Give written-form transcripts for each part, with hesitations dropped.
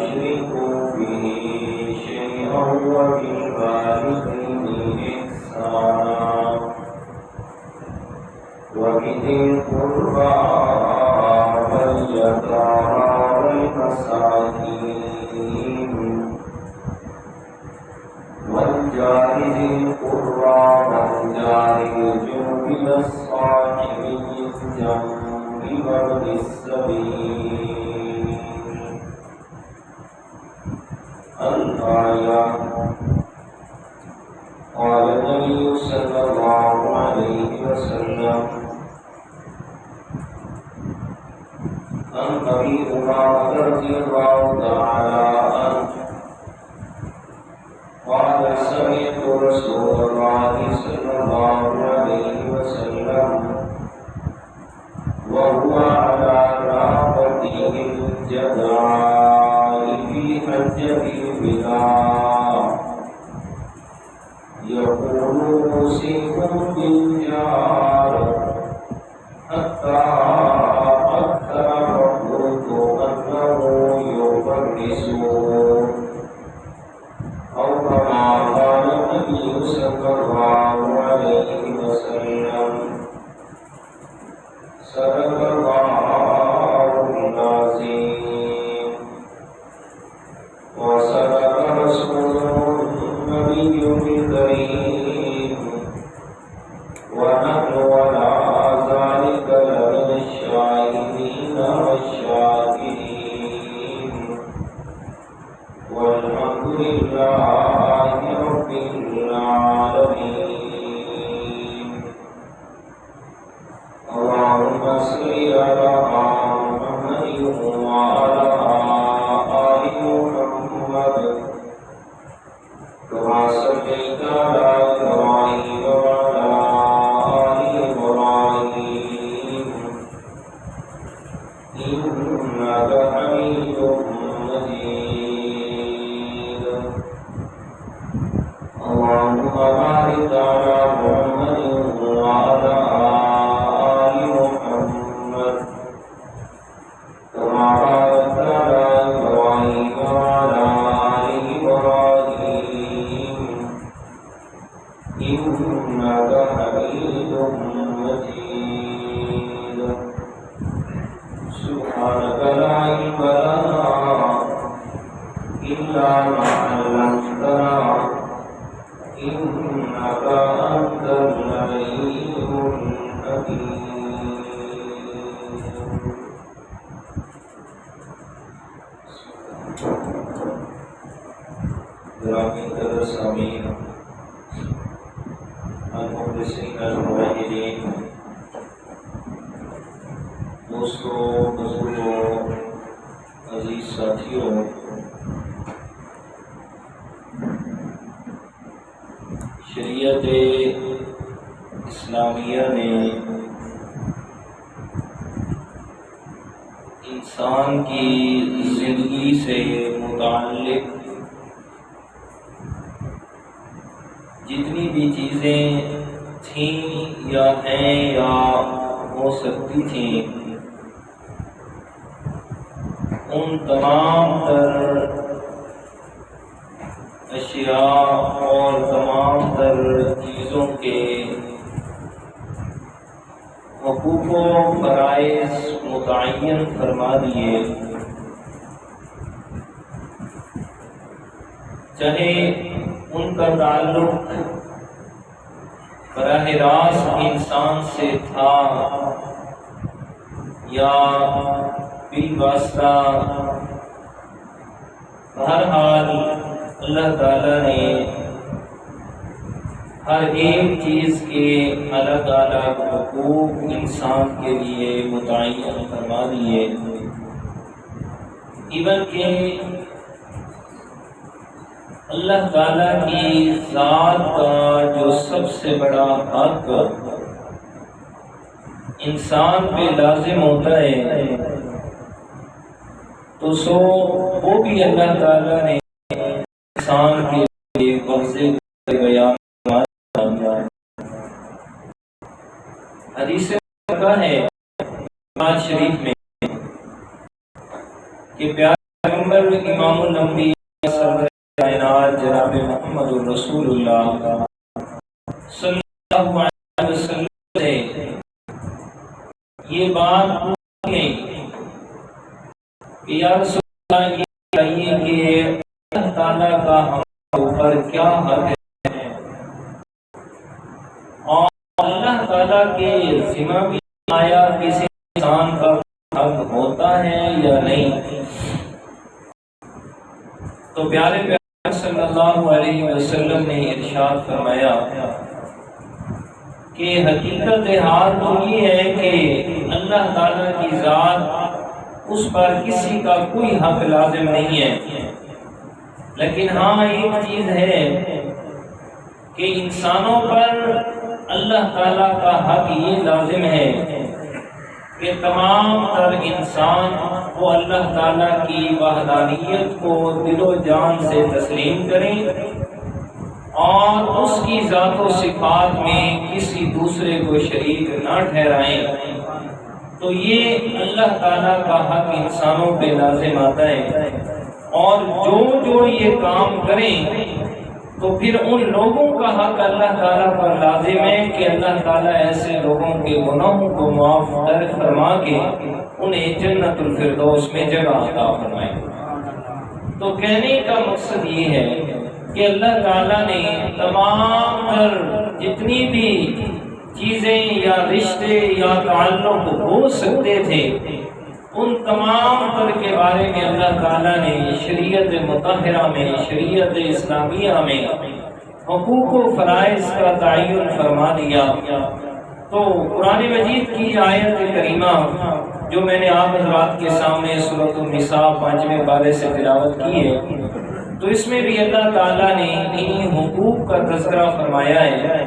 تشركوا به شيئا وبالوالدين إحسانا وبذي القربى واليتامى والمساكين والجار ذي القربى والجار الجنب والصاحب بالجنب وابن السبيل. الآية. قال النبي صلى الله عليه وسلم عن أبي هريرة رضي الله تعالى عنه قال سمعت رسول الله صلى الله عليه وسلم وهو على ناقته الجدعاء في حجة الوداع يقول أوصيكم بالجار حتى أكثر فقلت أنه يفرسون أو كما قال النبي صلى الله عليه وسلم. صدق الله العظيم وصدق رسوله النبي الكريم ونحن على ذلك لمن الشاهدين والشاكرين والحمد لله رب العالمين. اللهم صل على محمد وعلى آل محمد كما صليت على إبراهيم وعلى آل إبراهيم إنك حميد مجيد. اللهم بارك على محمد وعلى آل محمد كما باركت على إبراهيم وعلى آل إبراهيم إنك حميد مجيد. سبحانك لا علم لنا إلا ما علمتنا إنك أنت العليم الحكيم. گرامی قدر سامعین، المخلصین الموحدین، دوستوں، بزرگوں، عزیز ساتھیوں، شریعت اسلامیہ نے انسان کی زندگی سے متعلق جتنی بھی چیزیں تھیں یا ہیں یا ہو سکتی تھیں، ان تمام تر اشیاء اور تمام تر چیزوں کے حقوق و فرائض متعین فرما دیے، چاہے ان کا تعلق براہ راست انسان سے تھا یا بالواسطہ، بہرحال اللہ تعالیٰ نے ہر ایک چیز کے الگ الگ حقوق انسان کے لیے متعین فرما دیے. ایون کہ اللہ تعالیٰ کی ذات کا جو سب سے بڑا حق انسان پہ لازم ہوتا ہے تو وہ بھی اللہ تعالیٰ نے انسان کے لیے واضح بیان حدیث ہے شریف میں کہ پیارے پیغمبر امام الانبیاء سرور کائنات جناب محمد رسول اللہ صلی اللہ علیہ وسلم سے یہ بات پوچھیں کہ یا رسول اللہ یہ بتائیے کہ اللہ تعالیٰ کا ہمارے اوپر کیا حق ہے اور اللہ تعالیٰ کے ذمہ بھی آیا کسی انسان کا حق ہوتا ہے یا نہیں؟ تو پیارے پیغمبر صلی اللہ علیہ وسلم نے ارشاد فرمایا کہ حقیقت حال تو یہ ہے کہ اللہ تعالیٰ کی ذات اس پر کسی کا کوئی حق لازم نہیں ہے، لیکن ہاں ایک چیز ہے کہ انسانوں پر اللہ تعالیٰ کا حق یہ لازم ہے کہ تمام تر انسان وہ اللہ تعالیٰ کی وحدانیت کو دل و جان سے تسلیم کریں اور اس کی ذات و صفات میں کسی دوسرے کو شریک نہ ٹھہرائیں۔ تو یہ اللہ تعالیٰ کا حق انسانوں پہ لازم آتا ہے، اور جو یہ کام کریں تو پھر ان لوگوں کا حق اللہ تعالیٰ پر لازم ہے کہ اللہ تعالیٰ ایسے لوگوں کے گناہوں کو معاف فرما کے انہیں جنت الفردوس میں جگہ عطا فرمائے۔ تو کہنے کا مقصد یہ ہے کہ اللہ تعالیٰ نے تمام تر جتنی بھی چیزیں یا رشتے یا تعلق ہو سکتے تھے ان تمام تر کے بارے میں اللہ تعالیٰ نے شریعت مطہرہ میں، شریعت اسلامیہ میں حقوق و فرائض کا تعین فرما دیا۔ تو قرآن مجید کی آیت کریمہ جو میں نے آپ حضرات کے سامنے سورۃ النساء 5ویں پارے سے تلاوت کی ہے، تو اس میں بھی اللہ تعالیٰ نے انہی حقوق کا تذکرہ فرمایا ہے۔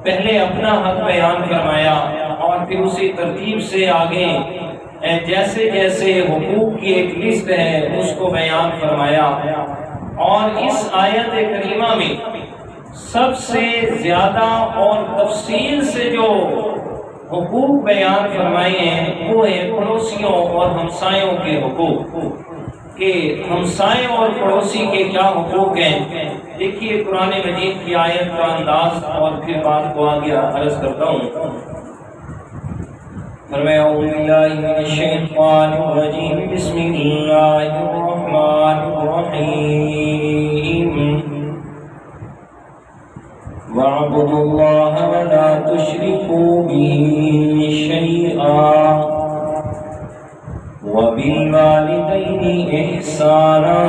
پہلے اپنا حق بیان فرمایا اور پھر اسی ترتیب سے آگے جیسے جیسے حقوق کی ایک لسٹ ہے اس کو بیان فرمایا۔ اور اس آیت کریمہ میں سب سے زیادہ اور تفصیل سے جو حقوق بیان فرمائے ہیں وہ ہے پڑوسیوں اور ہمسایوں کے حقوق، کہ ہمسائے اور پڑوسی کے کیا حقوق ہیں۔ دیکھیے قرآن مجید کی آیت کا انداز اور پھر بات کو آگے عرض کرتا ہوں۔ فرمایا اعوذ باللہ من الشیطان الرجیم بسم اللہ الرحمن الرحیم وَاعْبُدُوا اللَّهَ وَلَا تُشْرِكُوا بِهِ شَيْئًا وَبِالْوَالِدَيْنِ إِحْسَانًا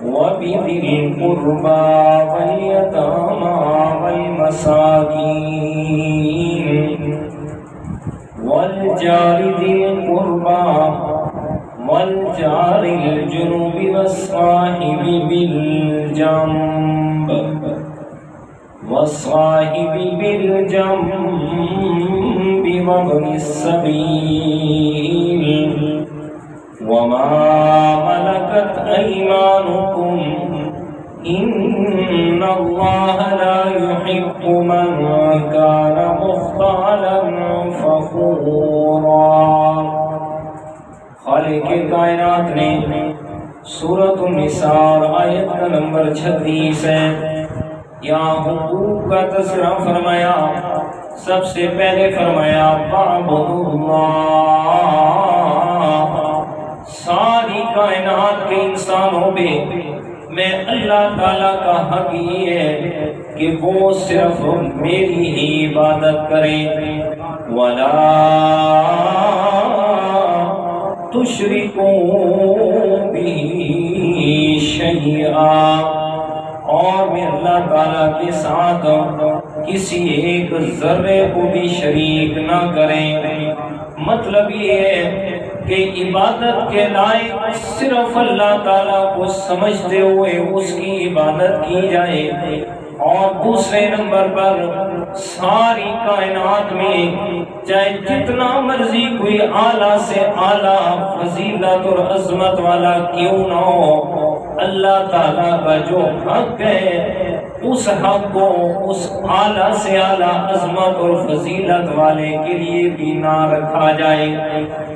وَبِذِي الْقُرْبَى وَالْيَتَامَى وَالْمَسَاكِينِ والجار ذي القربى والجار الجنوب والصاحب بالجنب وابن السبيل وما ملكت أيمانكم إن الله لا يحب من كان مختالا فخورا۔ خالق کائنات نے سورۃ النساء آیت کا نمبر 36 ہے، یہاں حقوق کا تذکرہ فرمایا۔ سب سے پہلے فرمایا فاعبدوا اللہ، ساری کائنات کے انسانوں پہ میں اللہ تعالیٰ کا حق یہ ہے کہ وہ صرف میری ہی عبادت کریں، وَلَا تُشْرِكُوا بِهِ شَيْئًا، اور میں اللہ تعالیٰ کے ساتھ کسی ایک ذرے کو بھی شریک نہ کریں۔ مطلب یہ ہے کہ عبادت کے لائق صرف اللہ تعالیٰ کو سمجھتے ہوئے اس کی عبادت کی جائے، اور دوسرے نمبر پر ساری کائنات میں چاہے جتنا مرضی کوئی اعلیٰ سے اعلیٰ فضیلت اور عظمت والا کیوں نہ ہو، اللہ تعالیٰ کا جو حق ہے اس حق کو اس اعلیٰ سے اعلیٰ عظمت اور فضیلت والے کے لیے بھی نہ رکھا جائے۔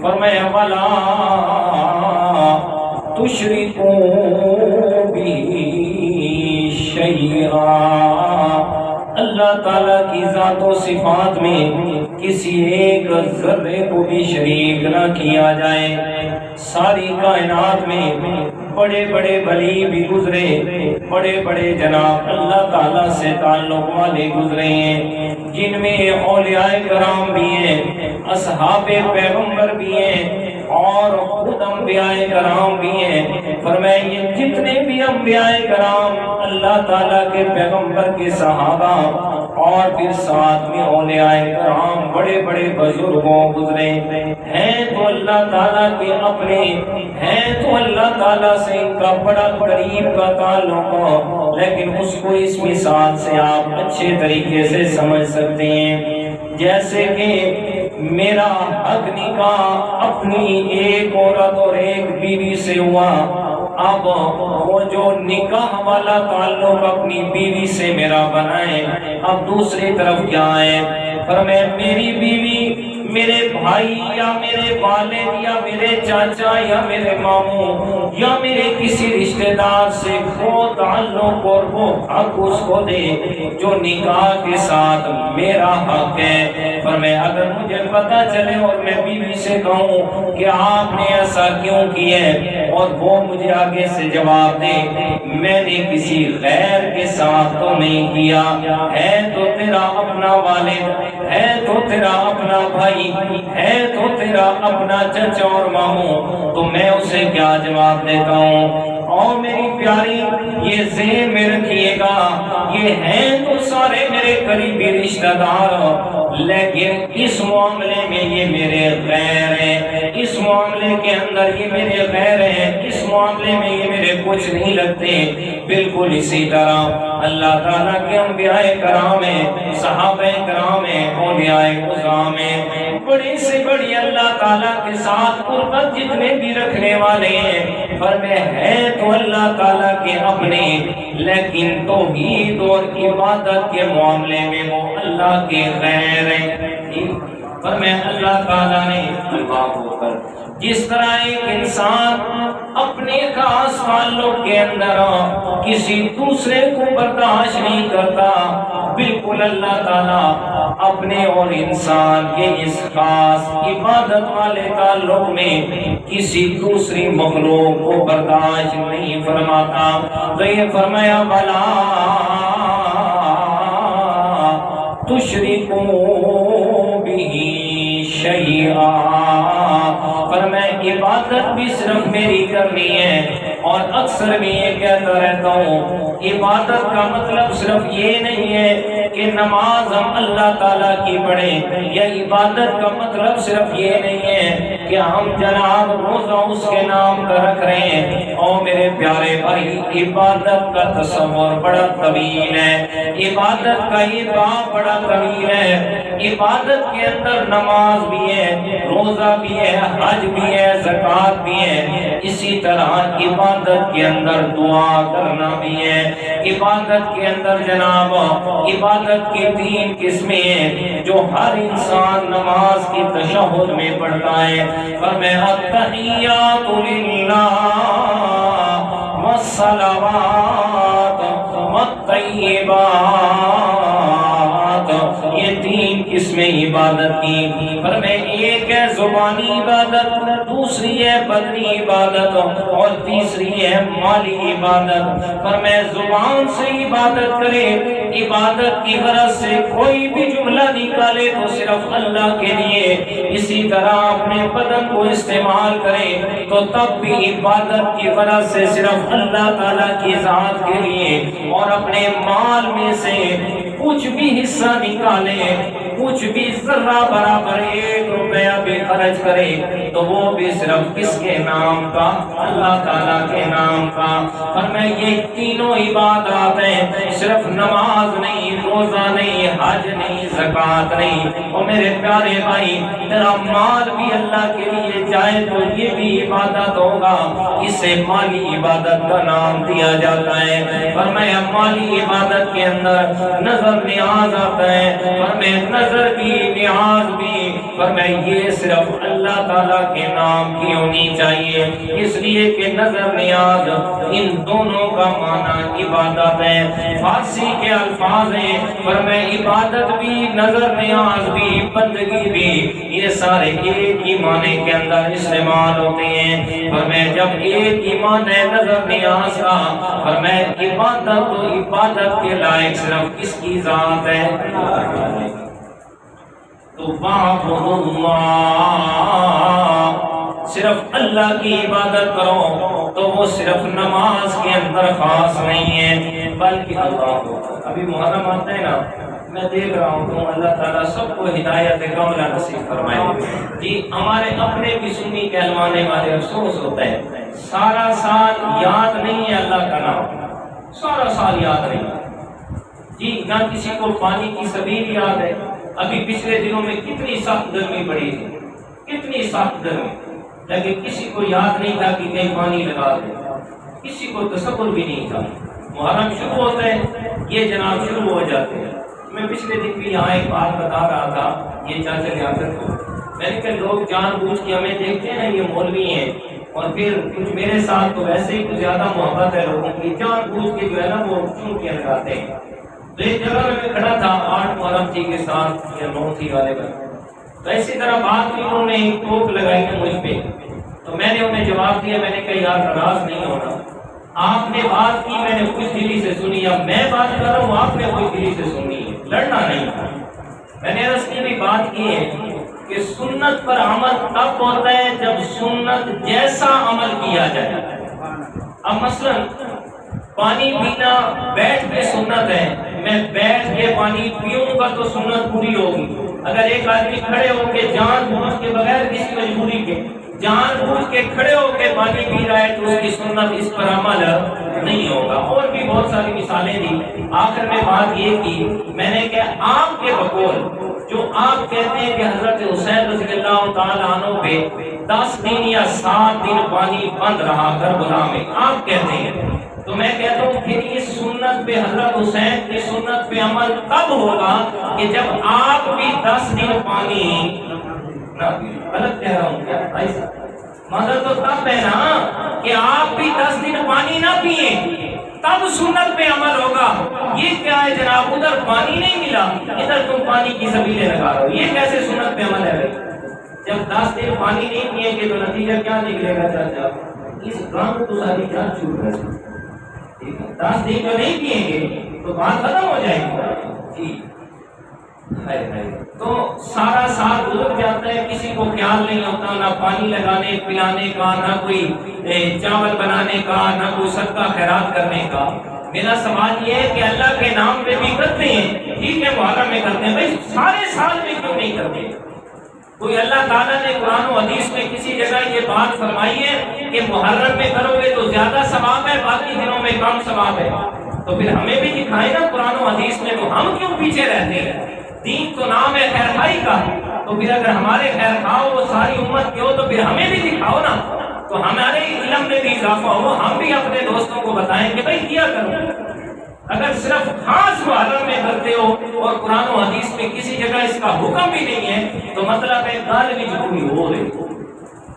فرمایا وَلَا تشركوا به شيئا، اللہ تعالیٰ کی ذات و صفات میں کسی ایک ذرے کو بھی شریک نہ کیا جائے۔ ساری کائنات میں بڑے بڑے ولی بھی گزرے، بڑے بڑے جناب اللہ تعالیٰ سے تعلق والے گزرے ہیں، جن میں اولیاء کرام بھی ہیں، اصحاب پیغمبر بھی ہیں، اور خود انبیاء کرام بھی ہیں۔ فرمائے یہ جتنے بھی انبیاء کرام، اللہ تعالیٰ کے پیغمبر کے صحابہ، اور پھر ساتھ میں اولیاء کرام بڑے بڑے بزرگوں گزرے ہیں، تو اللہ تعالیٰ کے اپنے ہیں، تو اللہ تعالیٰ سے ان کا بڑا قریب کا تعلق ہو، لیکن اس کو اس مثال سے آپ اچھے طریقے سے سمجھ سکتے ہیں۔ جیسے کہ میرا حق نکاح اپنی ایک عورت اور ایک بیوی سے ہوا، اب وہ جو نکاح والا تعلق اپنی بیوی سے میرا بنائے، اب دوسری طرف کیا ہے؟ فرمایا میری بیوی میرے بھائی یا میرے والد یا میرے چاچا یا میرے ماموں یا میرے کسی رشتہ دار سے وہ تعلق اور وہ حق اس کو دے جو نکاح کے ساتھ میرا حق ہے۔ فرمایا اگر مجھے پتہ چلے اور میں بیوی سے کہوں کہ آپ نے ایسا کیوں کیا ہے، اور وہ مجھے آگے سے جواب دے میں نے کسی غیر کے ساتھ تو نہیں کیا، ہے تو تیرا اپنا والد، ہے تو تیرا اپنا بھائی، ہے تو تیرا اپنا چچا اور ماموں، تو میں اسے کیا جواب دیتا ہوں؟ اور میری پیاری یہ ذہن میں رکھیے گا، یہ ہیں تو سارے میرے قریبی رشتہ دار، لیکن اس معاملے میں یہ میرے غیر ہیں، اس معاملے کے اندر یہ میرے غیر ہیں، اس معاملے میں یہ میرے کچھ نہیں لگتے۔ بالکل اسی طرح اللہ تعالیٰ کے انبیاء کرام ہیں، صحابہ کرام ہیں، اولیاء عظام ہیں، بڑی سے بڑی اللہ تعالیٰ کے ساتھ قربت جتنے بھی رکھنے والے ہیں، فرمائے ہیں تو اللہ تعالیٰ کے اپنے، لیکن توحید اور عبادت کے معاملے میں وہ اللہ کے غیر ہیں۔ فرمائے اللہ تعالیٰ نے جس طرح ایک انسان اپنے خاص تعلق کے اندر کسی دوسرے کو برداشت نہیں کرتا، بالکل اللہ تعالیٰ اپنے اور انسان کے اس خاص عبادت والے تعلق میں کسی دوسری مخلوق کو برداشت نہیں فرماتا۔ تو یہ فرمایا بلا تشرکوا بہ شیئا، فرمایا عبادت بھی صرف میری کرنی ہے۔ اور اکثر میں یہ کہتا رہتا ہوں، عبادت کا مطلب صرف یہ نہیں ہے کہ نماز ہم اللہ تعالیٰ کی پڑھیں، یا عبادت کا مطلب صرف یہ نہیں ہے کہ ہم جناب روزہ اس کے نام کا رکھ رہے ہیں۔ اور میرے پیارے بھائی عبادت کا تصور بڑا طویل ہے، عبادت کا یہ باب بڑا طویل ہے۔ عبادت کے اندر نماز بھی ہے، روزہ بھی ہے، حج بھی ہے، زکوٰۃ بھی ہے، اسی طرح عبادت کے اندر دعا کرنا بھی ہے۔ عبادت کے اندر جناب عبادت کی 3 قسمیں ہیں جو ہر انسان نماز کی تشہد میں پڑھتا ہے۔ فرمایا التحیات للہ والصلوات والطیبات، یہ 3 قسمیں عبادت کی۔ فرمایا ایک ہے زبانی عبادت، دوسری ہے بدنی عبادت، اور تیسری ہے مالی عبادت۔ فرمایا زبان سے عبادت کرے، عبادت کی غرض سے کوئی بھی جملہ نکالے تو صرف اللہ کے لیے، اسی طرح اپنے بدن کو استعمال کرے تو تب بھی عبادت کی غرض سے صرف اللہ تعالیٰ کی ذات کے لیے، اور اپنے مال میں سے کچھ بھی حصہ نکالے، کچھ بھی ذرہ برابر 1 روپیہ بھی خرچ کرے تو وہ بھی صرف کس کے نام کا؟ اللہ تعالیٰ کے نام کا۔ فرمایا یہ تینوں عبادات ہیں، صرف نماز نہیں، روزہ نہیں، حج نہیں، زکات نہیں۔ اور میرے پیارے بھائی تیرا مال بھی اللہ کے لیے جائے تو یہ بھی عبادت ہوگا، اسے مالی عبادت کا نام دیا جاتا ہے۔ فرمایا مالی عبادت کے اندر نظر نیاز آتا ہے، فرمایا نظر بھی نیاز بھی، فرمایا یہ صرف اللہ تعالیٰ کے نام کی ہونی چاہیے، اس لیے کہ نظر نیاز ان دونوں کا معنی عبادت ہے۔ فارسی کے الفاظ ہیں، فرمایا عبادت بھی نظر نیاز بھی بندگی بھی، یہ سارے ایک ہی معنی کے اندر استعمال ہوتے ہیں۔ فرمایا جب ایک ہی معنی نظر نیاز کا، فرمایا عبادت تو عبادت کے لائق صرف کس کی ذات ہے؟ تو وَاعْبُدُوا اللَّهَ، صرف اللہ کی عبادت کرو تو وہ صرف نماز کے اندر خاص نہیں ہے بلکہ اللہ کو۔ ابھی محرم آتا ہے نا، میں دیکھ رہا ہوں تو اللہ تعالیٰ سب کو ہدایت کاملہ نصیب فرمائے۔ جی ہمارے اپنے بھی سنی کہلوانے والے افسوس ہوتا ہے سارا سال یاد نہیں ہے اللہ کا نام، سارا سال یاد نہیں جی، نہ کسی کو پانی کی سبیل یاد ہے۔ ابھی پچھلے دنوں میں کتنی سخت گرمی پڑی تھی، کتنی سخت گرمی، لیکن کسی کو یاد نہیں تھا کہ کہیں پانی لگا دے، کسی کو تصور بھی نہیں تھا۔ محرم شروع ہوتا ہے، یہ جناب شروع ہو جاتے ہیں۔ میں پچھلے دن بھی یہاں ایک بات بتا رہا تھا، یہ چاچا لیاقت کو، میں نے کہا لوگ جان بوجھ کے ہمیں دیکھتے ہیں یہ مولوی ہیں، اور پھر کچھ میرے ساتھ تو ویسے ہی کچھ زیادہ محبت ہے لوگوں کی، جان بوجھ کے جو ہے نا وہ چونکیاں لگاتے ہیں۔ تو ایک جگہ میں کھڑا تھا 8 محرم جی کے ساتھ یا 9 تھی والے پر، تو اسی طرح بات کی، انہوں نے ایک ٹوک لگائی تھی مجھ پہ، تو میں نے انہیں جواب دیا، میں نے کہا یار ناراض نہیں ہونا، آپ نے بات کی میں نے خوش دلی سے سنی، اب میں بات کر رہا ہوں آپ نے خوش دلی سے سنی ہے، لڑنا نہیں۔ میں نے عرض کی بھی بات کی ہے کہ سنت پر عمل تب ہوتا ہے جب سنت جیسا عمل کیا جائے۔ اب مثلا پانی پینا بیٹھ کے سنت ہے، میں بیٹھ کے پانی پیوں گا تو سنت پوری ہوگی۔ اگر ایک آدمی کھڑے ہو کے جان بوجھ کے بغیر کسی مجبوری کے جان بوجھ کے کھڑے ہو کے پانی پی رہا ہے تو اس کی سنت اس پر عمل نہیں ہوگا۔ اور بھی بہت ساری مثالیں دی۔ آخر میں بات یہ کی، میں نے کہا آپ کے بقول جو آپ کہتے ہیں کہ حضرت حسین رضی اللہ تعالیٰ عنہ پہ 10 دن یا 7 دن پانی بند رہا کربلا میں، آپ کہتے ہیں، تو میں کہتا ہوں پھر یہ سنت پہ حضرت حسین کی سنت پہ عمل تب ہوگا کہ جب آپ بھی 10 دن پانی نہ پیے۔ غلط کہہ رہا ہوں کیا بھائی صاحب؟ مطلب تو تب ہے نا کہ آپ بھی 10 دن پانی نہ پیئیں تب سنت پہ عمل ہوگا۔ یہ کیا ہے جناب، ادھر پانی نہیں ملا ادھر تم پانی کی سبیلیں لگا رہے ہو، یہ کیسے سنت پہ عمل ہے؟ جب 10 دن پانی نہیں پیئیں گے تو نتیجہ کیا نکلے گا چاچا؟ اس گاؤں کو تو ساری جان چھوٹ رہی ہے۔ 10 دن جو نہیں پیئیں گے تو بات ختم ہو جائے گی جی۔ تو سارا سال گزر جاتا ہے، کسی کو خیال نہیں ہوتا نہ پانی لگانے پلانے کا، نہ کوئی چاول بنانے کا، نہ کوئی صدقہ خیرات کرنے کا۔ میرا سوال یہ ہے کہ اللہ کے نام پہ بھی کرتے ہیں، ٹھیک ہے محرم میں کرتے ہیں، بھائی سارے سال میں کیوں نہیں کرتے؟ کوئی اللہ تعالیٰ نے قرآن و حدیث میں کسی جگہ یہ بات فرمائی ہے کہ محرم میں کرو گے تو زیادہ ثواب ہے، باقی دنوں میں کم ثواب ہے؟ تو پھر ہمیں بھی دکھائے نا قرآن و حدیث میں، تو ہم کیوں پیچھے رہتے ہیں؟ دین تو نام ہے خیر خائی کا، تو پھر اگر ہمارے خیر خواہ وہ ساری امت کے ہو تو پھر ہمیں بھی دکھاؤ نا، تو ہمارے علم میں بھی اضافہ ہو، ہم بھی اپنے دوستوں کو بتائیں کہ بھائی کیا کرو۔ اگر صرف خاص محرم میں کرتے ہو اور قرآن و حدیث میں کسی جگہ اس کا حکم بھی نہیں ہے تو مطلب ہے غالبی جو کوئی ہو رہی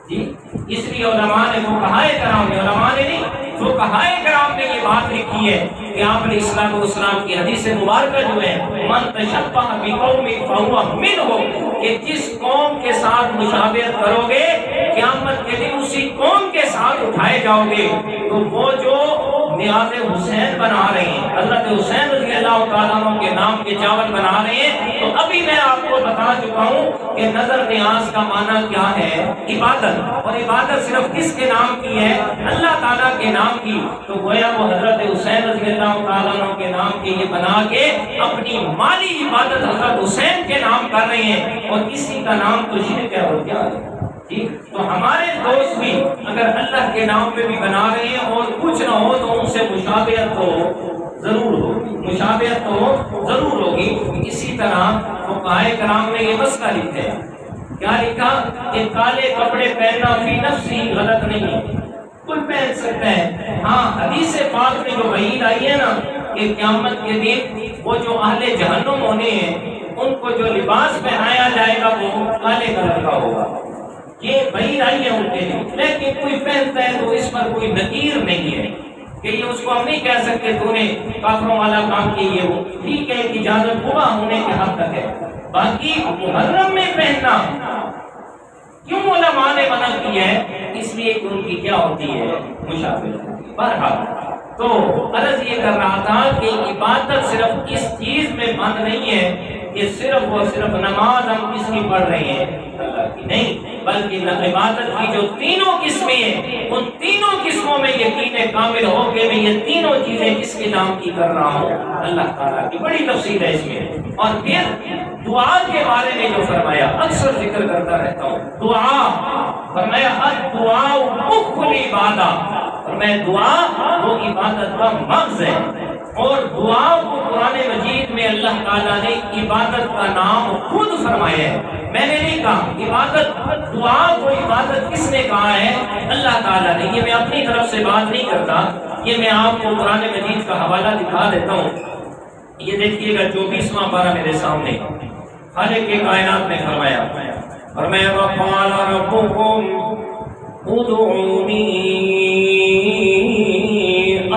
جی۔ اس لیے علماء نے فقہائے کرام نے، علماء نے نہیں فقہائے کرام نے یہ بات لکھی ہے کہ آپ نے اسلام و اسلام کی حدیث مبارکہ جو ہے من تشبہ بقوم فہو منہم، کہ جس قوم کے ساتھ مشابہت کرو گے قیامت کے دن اسی قوم کے ساتھ اٹھائے جاؤ گے۔ تو وہ جو نیاز حسین بنا رہے ہیں، حضرت حسین رضی اللہ تعالیٰ عنہ کے نام کے چاول بنا رہے ہیں، تو ابھی میں آپ کو بتا چکا ہوں کہ نظر نیاز کا معنی کیا ہے؟ عبادت، اور عبادت صرف کس کے نام کی ہے؟ اللہ تعالیٰ کے نام کی۔ تو گویا وہ حضرت حسین رضی اللہ تعالیٰ عنہ کے نام کے یہ بنا کے اپنی مالی عبادت حضرت حسین کے نام کر رہے ہیں، اور کسی کا نام تو شرک ہے اور کیا ہے جی۔ تو ہمارے دوست بھی اگر اللہ کے نام پہ بھی بنا رہے ہیں اور کچھ نہ ہو تو ان سے سے مشابہت تو ضرور ہوگی، مشابہت تو ضرور ہوگی۔ اسی طرح فقہائے کرام نے یہ مسئلہ لکھا ہے، کیا لکھا کہ کالے کپڑے پہننا فی نفسی غلط نہیں ہے، کوئی پہن سکتا ہے۔ ہاں حدیث پاک میں جو وعید آئی ہے نا کہ قیامت کے دن وہ جو اہل جہنم ہونے ہیں ان کو جو لباس پہنایا جائے گا وہ کالے کلر کا ہوگا، یہ وعید آئی ہے ان کے لیے۔ لیکن کوئی پہنتا ہے تو اس پر کوئی نکیر نہیں ہے کہ یہ اس کو ہم نہیں کہہ سکتے تو نے کافروں والا کام کیے ہو، ٹھیک ہے اجازت ہوا ہونے کے حد تک ہے۔ باقی محرم میں پہننا کیوں علماء نے منع کی ہے؟ اس لیے کہ ان کی کیا ہوتی ہے مشابہت۔ بہرحال تو عرض یہ کر رہا تھا کہ عبادت صرف اس چیز میں بند نہیں ہے کہ صرف اور صرف نماز ہم کس کی پڑھ رہے ہیں، اللہ کی نہیں، بلکہ عبادت کی جو تینوں قسمیں ہیں ان تینوں قسموں میں یقین کامل ہو کہ میں یہ تینوں چیزیں کس کے نام کی کر رہا ہوں، اللہ تعالیٰ کی۔ بڑی تفصیل ہے اس میں۔ اور پھر دعا کے بارے میں جو فرمایا، اکثر ذکر کرتا رہتا ہوں دعا، فرمایا الدعاء مخ العبادہ، فرمایا دعا وہ عبادت کا مغز ہے۔ اور دعا کو قرآن مجید میں اللہ تعالیٰ نے عبادت کا نام خود فرمایا ہے، میں نے نہیں کہا۔ عبادت دعا کو عبادت کس نے کہا ہے؟ اللہ تعالیٰ نے۔ یہ میں اپنی طرف سے بات نہیں کرتا، یہ میں آپ کو قرآن مجید کا حوالہ دکھا دیتا ہوں۔ یہ دیکھیے گا 24واں پارہ میرے سامنے، خالق کائنات نے فرمایا، وَقَالَ رَبُّكُمْ ادعونی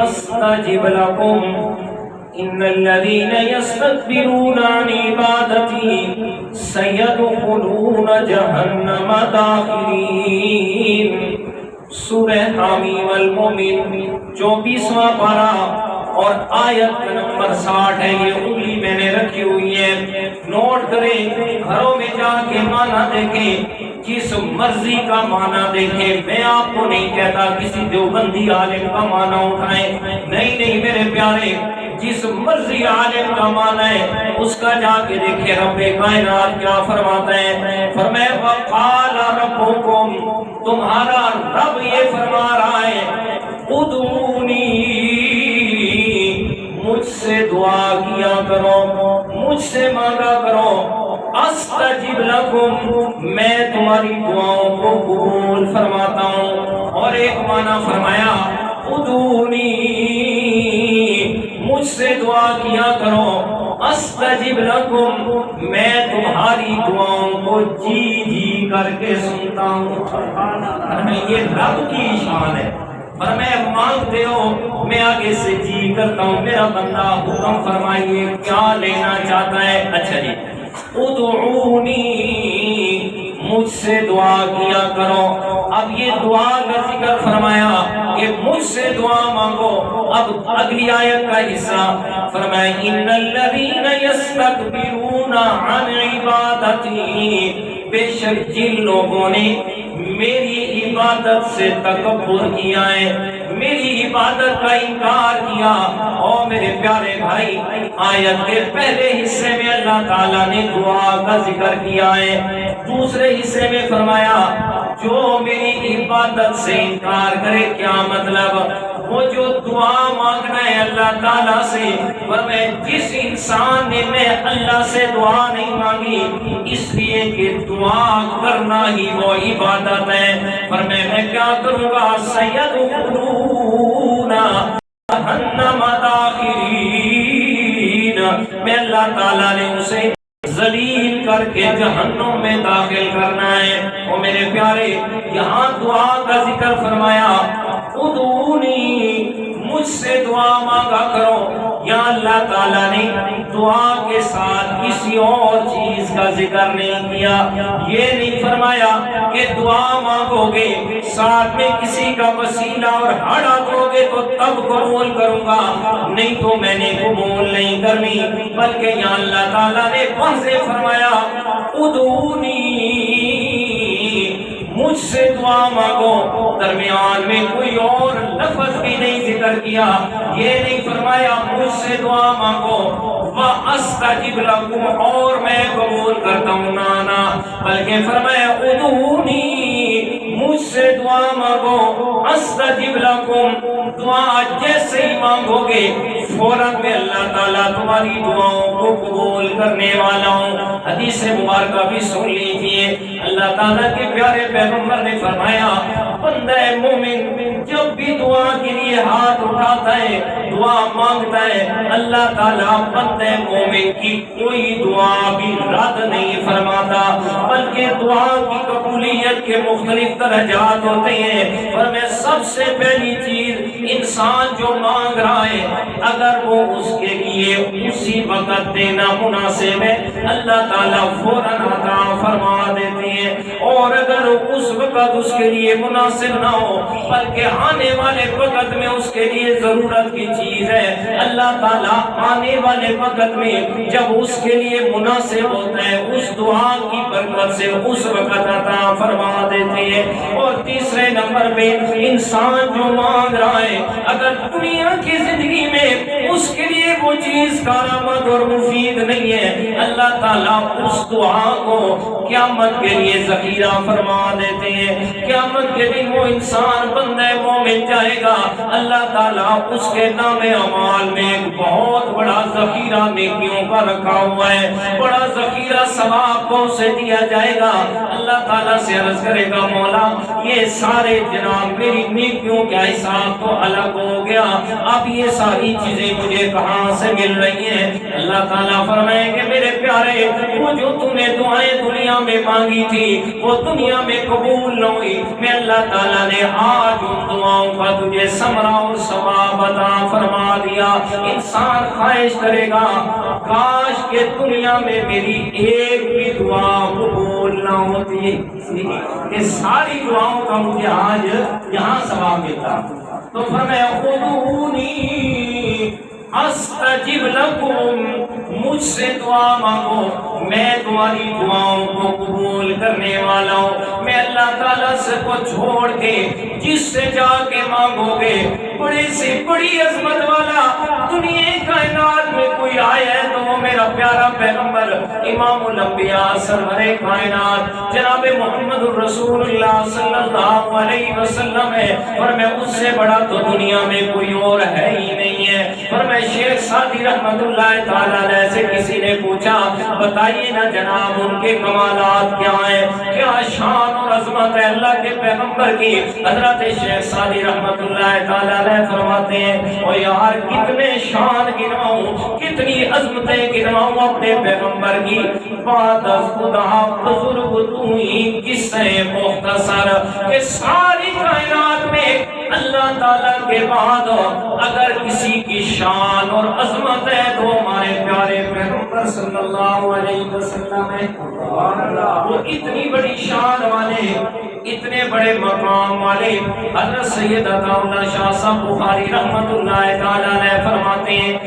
استجب لکم ان الذین یستکبرون عن عبادتی سیدخلون جہنم داخرین۔ سورہ حمیم المومن 24واں پارہ اور آیت نمبر 60 ہے۔ یہ انگلی میں نے رکھی ہوئی ہے، نوٹ کریں، گھروں میں جا کے معنی دیکھیں، جس مرضی کا معنی دیکھیں۔ میں آپ کو نہیں کہتا کسی دیوبندی عالم کا معنی اٹھائیں، نہیں میرے پیارے، جس مرضی عالم کا معنی ہے اس کا جا کے دیکھیں رب کائنات کیا فرماتا ہے۔ فرمایا وقال ربکم، تمہارا رب یہ فرما رہا ہے ادعونی، مجھ سے دعا کیا کرو، مجھ سے مانگا کرو، استجب لکم، میں تمہاری دعاؤں کو قبول فرماتا ہوں۔ اور ایک معنی فرمایا ادعونی، مجھ سے دعا کیا کرو، استجب لکم، میں تمہاری دعاؤں کو جی کر کے سنتا ہوں۔ یہ رب کی شان ہے، اور میں مانگتے ہو میں آگے سے جی کرتا ہوں، میرا بندہ حکم فرمائیے کیا لینا چاہتا ہے۔ اچھا جی، ادعونی، مجھ سے دعا کیا کرو۔ اب یہ دعا کا ذکر فرمایا کہ مجھ سے دعا مانگو۔ اب اگلی آیت کا حصہ فرمایا ان الذین یستکبرون عن عبادتی، بے شک جن لوگوں نے میری عبادت سے تکبر کیا ہے، میری عبادت کا انکار کیا۔ اور میرے پیارے بھائی، آیت کے پہلے حصے میں اللہ تعالیٰ نے دعا کا ذکر کیا ہے، دوسرے حصے میں فرمایا جو میری عبادت سے انکار کرے، کیا مطلب؟ وہ جو دعا مانگنا ہے اللہ تعالیٰ سے، فرمایا جس انسان نے میں اللہ سے دعا نہیں مانگی اس لیے کہ دعا کرنا ہی وہ عبادت ہے، فرمایا میں کیا کروں گا؟ سیدخلون جہنم داخرین، میں اللہ تعالیٰ نے اسے ذلیل کر کے جہنم میں داخل کرنا ہے۔ اور میرے پیارے، یہاں دعا کا ذکر فرمایا ادعونی، مجھ سے دعا مانگا کرو۔ یا اللہ تعالیٰ نے دعا کے ساتھ کسی اور چیز کا ذکر نہیں کیا، یہ نہیں فرمایا کہ دعا مانگو گے ساتھ میں کسی کا وسیلہ اور ہڑا دو گے تو تب قبول کروں گا، نہیں تو میں نے قبول نہیں کرنی، بلکہ یا اللہ تعالیٰ نے واضح فرمایا ادعونی، مجھ سے دعا مانگو، درمیان میں کوئی اور لفظ بھی نہیں ذکر کیا، یہ نہیں فرمایا مجھ سے دعا مانگو وَأَسْتَجِبْ لَكُمْ اور میں قبول کرتا ہوں، نانا، بلکہ فرمایا ادعونی، مجھ سے دعا مانگو، استجب لکم، دعا جیسے ہی مانگو گے فوراً میں اللہ تعالیٰ تمہاری دعاؤں کو قبول کرنے والا ہوں۔ حدیث مبارکہ بھی سن لیجیے، اللہ تعالیٰ کے پیارے پیغمبر نے فرمایا بندہ مومن جب بھی دعا کے لیے ہاتھ اٹھاتا ہے، دعا مانگتا ہے، اللہ تعالیٰ بندہ مومن کی کوئی دعا بھی رد نہیں فرماتا، بلکہ دعا کی قبولیت کے مختلف درجات ہوتے ہیں۔ اور میں سب سے پہلی چیز انسان جو مانگ رہا ہے اگر وہ اس کے لیے اسی وقت دینا مناسب ہے، اللہ تعالیٰ فوراً عطا فرما دیتے ہیں، اور اگر اس وقت اس کے لیے مناسب نہ ہو بلکہ آنے والے وقت میں اس کے لیے ضرورت کی چیز ہے، اللہ تعالیٰ آنے والے وقت میں جب اس کے لیے مناسب ہوتا ہے اس دعا کی برکت سے اس وقت عطا فرما دیتے ہیں۔ اور تیسرے نمبر پہ انسان جو مانگ رہا ہے اگر دنیا کی زندگی میں اس کے لیے وہ چیز کارآمد اور مفید نہیں ہے، اللہ تعالیٰ اس دعا کو قیامت کے لیے ذخیرہ فرما دیتے ہیں۔ قیامت کے دن وہ انسان بندہ مومن جائے گا، اللہ تعالیٰ اس کے نام اعمال میں ایک بہت بڑا ذخیرہ نیکیوں کا رکھا ہوا ہے، بڑا ذخیرہ ثواب کو اسے دیا جائے گا۔ اللہ تعالیٰ سے عرض کرے گا مولا یہ سارے جناب میری نیکیوں کا حساب تو الگ ہو گیا، اب یہ ساری چیزیں مجھے کہاں سے مل رہی ہیں؟ اللہ تعالیٰ فرمائیں کہ میرے پیارے وہ جو تم نے دعائیں دنیا میں مانگی تھی وہ دنیا میں قبول نہ ہوئی، میں اللہ تعالیٰ نے آج ان دعاؤں کا تجھے ثمرہ اور ثواب عطا فرما دیا۔ انسان خواہش کرے گا کاش کہ دنیا میں میری ایک بھی دعا قبول نہ ہوتی، یہ ساری دعاؤں کا مجھے آج یہاں ثواب ملتا۔ تو فرمایا خذونی استجب لکم، مجھ سے دعا مانگو میں تمہاری دعاؤں کو قبول کرنے والا ہوں۔ میں اللہ تعالیٰ سے کو چھوڑ کے جس سے جا کے مانگو گے بڑی سے بڑی عظمت والا دنیا کائنات میں کوئی آیا ہے تو وہ میرا پیارا پیغمبر امام الانبیاء سرور کائنات جناب محمد الرسول اللہ صلی اللہ علیہ وسلم ہے، اور میں اس سے بڑا تو دنیا میں کوئی اور ہے ہی نہیں ہے۔ اور میں شیخ سعدی رحمت اللہ تعالیٰ علیہ سے کسی نے پوچھا بتائیے نا جناب ان کے کمالات کیا ہیں، کیا شان اور عظمت ہے اللہ کے پیغمبر کی؟ حضرت شیخ سعدی رحمت اللہ تعالیٰ علیہ فرماتے ہیں او یار کتنے شان گنواؤں کتنی عظمتیں گنواؤں اپنے پیغمبر کی، بعد از خدا بزرگ تو ہی کس سے مختصر کہ ساری کائنات میں اللہ تعالیٰ کے بعد اگر کسی کی شان اور عظمت ہے تو ہمارے پیارے پیغمبر صلی اللہ علیہ وسلم ہے۔ وہ اتنی بڑی شان والے اتنے بڑے مقام والے حضرت سید عطا اللہ شاہ صاحب بخاری رحمت اللہ تعالیٰ علیہ فرماتے ہیں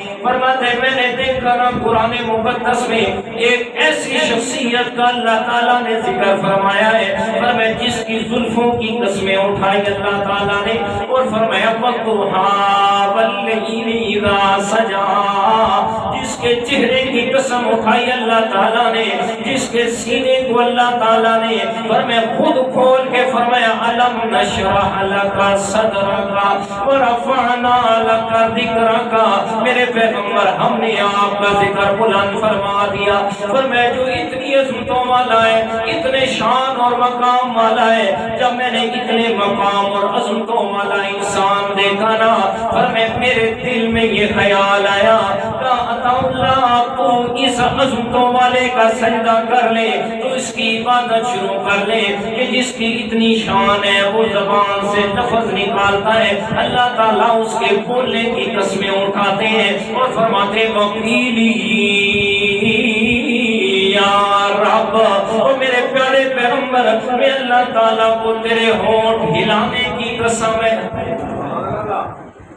میں نے دیکھا نا قرآن مقدس میں ایک ایسی شخصیت کا اللہ تعالیٰ نے ذکر فرمایا ہے، فرمایا جس کی زلفوں کی قسمیں اٹھائی اللہ تعالیٰ نے اور فرمایا وَالضُّحَىٰ وَاللَّيْلِ إِذَا سَجَىٰ، جس کے چہرے کی قسم اٹھائی اللہ تعالیٰ نے، جس کے سینے کو اللہ تعالیٰ نے فرمایا خود کھول کے فرمایا أَلَمْ نَشْرَحْ لَكَ صَدْرَكَ وَرَفَعْنَا لَكَ ذِكْرَكَ، میرے پیغمبر ہم نے آپ کا ذکر بلند فرما دیا۔ فرمایا جو اتنی عظمتوں والا ہے اتنے شان اور مقام والا ہے، جب میں نے اتنے مقام اور عظمتوں والا انسان دیکھا نا فرمایا میرے دل میں یہ خیال آیا کہ عطا اللہ تو اس عظمتوں والے کا سجدہ کر لے، تو اس کی عبادت شروع کر لے کہ جس کی اتنی شان ہے وہ زبان سے لفظ نکالتا ہے اللہ تعالیٰ اس کے بولنے کی قسمیں اٹھاتے ہیں اور فرماتے وقیلی یا رب، اور میرے پیارے پیغمبر میں اللہ تعالیٰ کو تیرے ہونٹ ہلانے کی قسم ہے،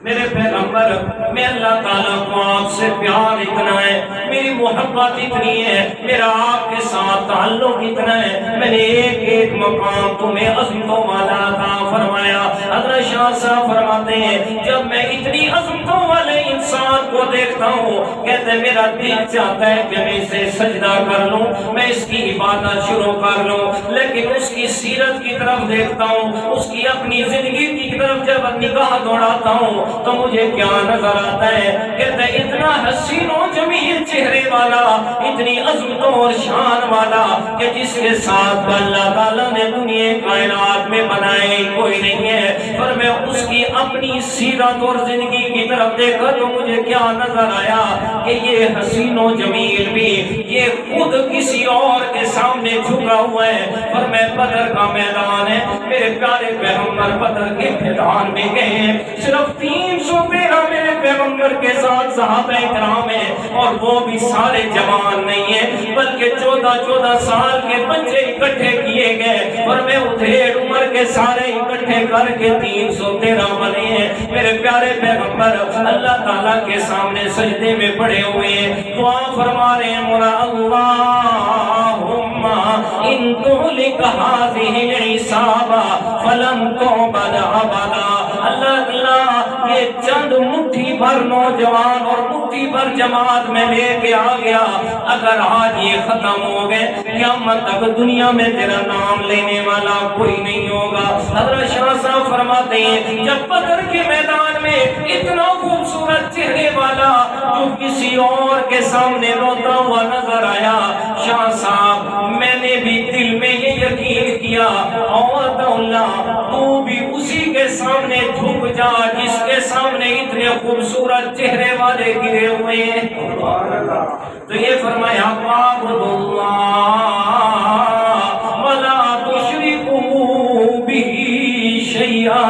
میرے پیغمبر میں اللہ تعالیٰ کو آپ سے پیار اتنا ہے، میری محبت اتنی ہے، میرا آپ کے ساتھ تعلق اتنا ہے، میں نے ایک ایک مقام تمہیں عظمتوں والا عطا فرمایا۔ حضرت شاہ صاحب فرماتے ہیں جب میں اتنی عظمتوں والے انسان کو دیکھتا ہوں کہتے ہیں میرا دل چاہتا ہے کہ میں اسے سجدہ کر لوں, میں اس کی عبادت شروع کر لوں, لیکن اس کی سیرت کی طرف دیکھتا ہوں, اس کی اپنی زندگی کی طرف جب نگاہ دوڑاتا ہوں تو مجھے کیا نظر آتا ہے, کہتے ہیں اتنا حسین و جمیل چہرے والا, اتنی عظمتوں اور شان والا کہ جس کے ساتھ اللہ تعالیٰ نے دنیا کائنات میں بنائے کوئی نہیں ہے. پر میں اس کی اپنی سیرت اور زندگی کی طرف دیکھا تو مجھے کیا نظر آیا کہ یہ حسین و جمیل بھی یہ خود کسی اور کے سامنے جھکا ہوا ہے. پر میں بدر کا میدان ہے, میرے پیارے پیغمبر بدر کے میدان میں گئے, صرف 313 میرے پیغمبر کے ساتھ صحابہ کرام ہیں, اور وہ بھی سارے جوان نہیں ہیں بلکہ 14 سال کے بچے اکٹھے کیے گئے, اور میں ادھیڑ عمر کے سارے اکٹھے کر کے 313 بنے ہیں. میرے پیارے پیغمبر اللہ تعالیٰ کے سامنے سجدے میں پڑے ہوئے ہیں, دعا فرما رہے ہیں مولا اللہم ان تہلک ہذہ العصابہ فلن تعبد ابدا. اللہ یہ چند مٹھی بھر نوجوان اور مٹھی بھر جماعت میں لے کے آ گیا, اگر آج یہ ختم ہو گئے قیامت تک دنیا میں تیرا نام لینے والا کوئی نہیں ہوگا. حضرت شاہ صاحب فرماتے ہیں جب بدر کے میدان میں اتنا خوبصورت چہرے والا جو کسی اور کے سامنے روتا ہوا نظر آیا, شاہ صاحب میں نے بھی دل میں یہ یقین کیا اور اللہ تو بھی اسی کے سامنے جھک جا جس کے سامنے اتنے خوبصورت چہرے والے گرے ہوئے ہیں. تو یہ فرمایا وَاعْبُدُوا اللَّهَ وَلَا تُشْرِكُوا بِهِ شَيْئًا,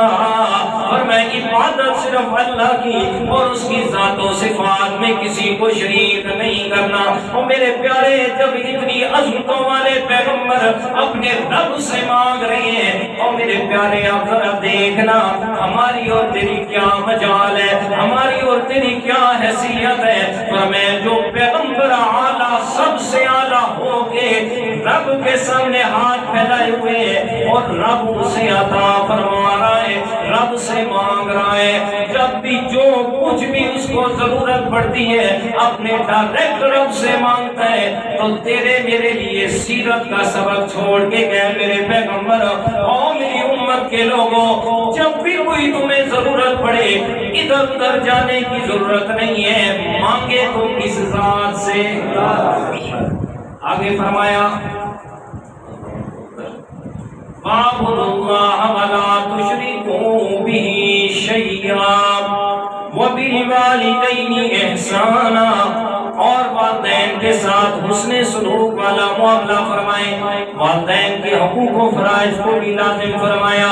اور میں عبادت صرف اللہ کی اور اس کی ذات و صفات میں کسی کو شریک نہیں کرنا. اور میرے پیارے جب اتنی عظمتوں والے پیغمبر اپنے رب سے مانگ رہے ہیں, اور میرے پیارے آپ ذرا دیکھنا ہماری اور تیری کیا مجال ہے, ہماری اور تیری کیا حیثیت ہے. پر میں جو پیغمبر اعلیٰ سب سے اعلیٰ ہو کے رب کے سامنے ہاتھ پھیلائے ہوئے ہیں اور رب اسے عطا فرما رہا ہے, رب سے مانگ رہا ہے, جب بھی جو کچھ بھی اس کو ضرورت پڑتی ہے اپنے ڈائریکٹ رب سے مانگتا ہے. تو تیرے میرے لیے سیرت کا سبق چھوڑ کے گئے میرے پیغمبر اور میری امت کے لوگوں, جب بھی کوئی تمہیں ضرورت پڑے ادھر ادھر جانے کی ضرورت نہیں ہے, مانگے تو کس ذات سے. آگے فرمایا وَاعْبُدُوا اللَّهَ وَلَا تُشْرِكُوا بِهِ شَيْئًا وَبِالْوَالِدَيْنِ إِحْسَانًا, اور والدین کے ساتھ حسن سلوک والا معاملہ فرمائیں, والدین کے حقوق و فرائض کو بھی لازم فرمایا.